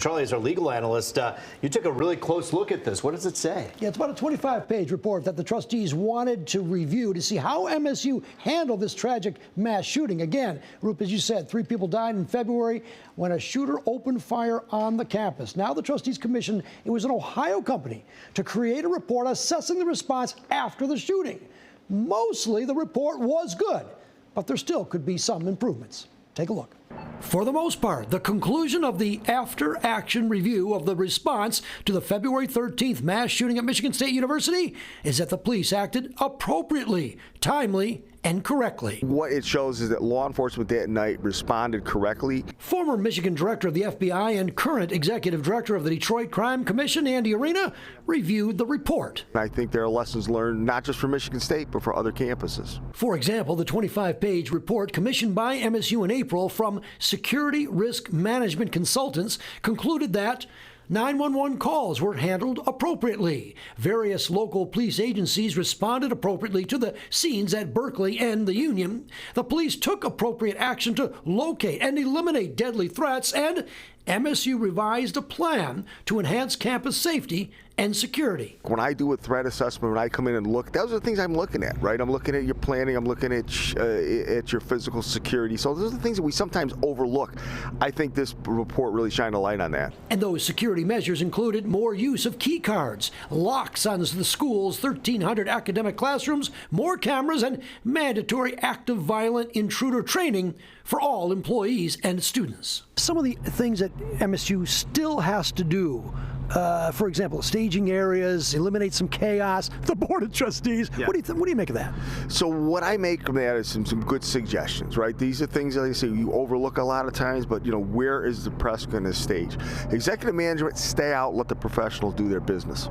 Charlie, as our legal analyst, you took a really close look at this. What does it say? Yeah, it's about a 25-page report that the trustees wanted to review to see how MSU handled this tragic mass shooting. Again, Roop, as you said, 3 people died in February when a shooter opened fire on the campus. Now the trustees commissioned, it was an Ohio company, to create a report assessing the response after the shooting. Mostly the report was good, but there still could be some improvements. Take a look. For the most part, the conclusion of the after-action review of the response to the February 13th mass shooting at Michigan State University is that the police acted appropriately, timely, and correctly. What it shows is that law enforcement that night responded correctly. Former Michigan Director of the FBI and current Executive Director of the Detroit Crime Commission, Andy Arena, reviewed the report. I think there are lessons learned not just for Michigan State, but for other campuses. For example, the 25-page report commissioned by MSU in April from Security Risk Management Consultants concluded that 911 calls were handled appropriately. Various local police agencies responded appropriately to the scenes at Berkeley and the Union. The police took appropriate action to locate and eliminate deadly threats, and MSU revised a plan to enhance campus safety and security. When I do a threat assessment, when I come in and look, those are the things I'm looking at, right? I'm looking at your planning, I'm looking at your physical security. So those are the things that we sometimes overlook. I think this report really shined a light on that. And those security measures included more use of key cards, locks on the school's 1,300 academic classrooms, more cameras, and mandatory active violent intruder training for all employees and students. Some of the things that MSU still has to do, for example, staging areas, eliminate some chaos, the Board of Trustees. Yeah. What do you make of that? So what I make of that is some good suggestions, right? These are things that I say you overlook a lot of times, but where is the press going to stage? Executive management, stay out, let the professionals do their business.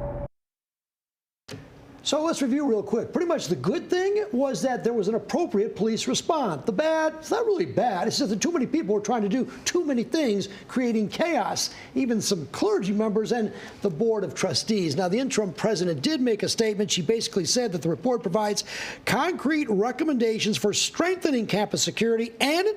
So let's review real quick. Pretty much the good thing was that there was an appropriate police response. The bad, it's not really bad. It's just that too many people were trying to do too many things, creating chaos, even some clergy members and the Board of Trustees. Now, the interim president did make a statement. She basically said that the report provides concrete recommendations for strengthening campus security, and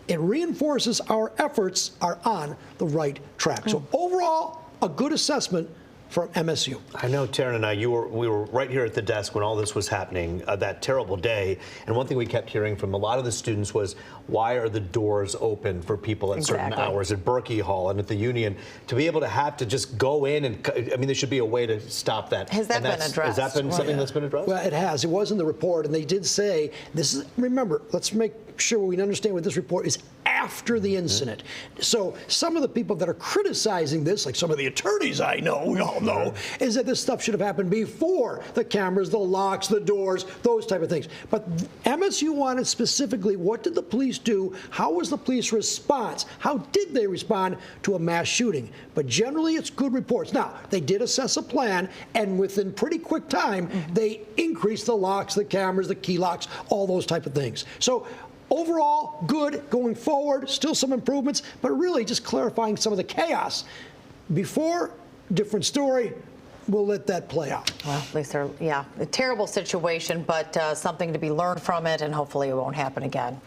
it reinforces our efforts are on the right track. So overall, a good assessment from MSU. I know, Taryn and I, we were right here at the desk when all this was happening, that terrible day. And one thing we kept hearing from a lot of the students was, why are the doors open for people at certain hours at Berkey Hall and at the Union? To be able to have to just go in and, I mean, there should be a way to stop that. Has that been addressed? Has that been something that's been addressed? Well, it has. It was in the report, and they did say, this is, remember, let's make sure we understand what this report is after the incident. So some of the people that are criticizing this, like some of the attorneys I know, we all know, is that this stuff should have happened before the cameras, the locks, the doors, those type of things. But MSU wanted specifically, what did the police do? How was the police response? How did they respond to a mass shooting? But generally, it's good reports. Now, they did assess a plan, and within pretty quick time, they increased the locks, the cameras, the key locks, all those type of things. So overall, good going forward, still some improvements, but really just clarifying some of the chaos. Before, different story. We'll let that play out. Well, at least they're, yeah, a terrible situation, but something to be learned from it, and hopefully it won't happen again.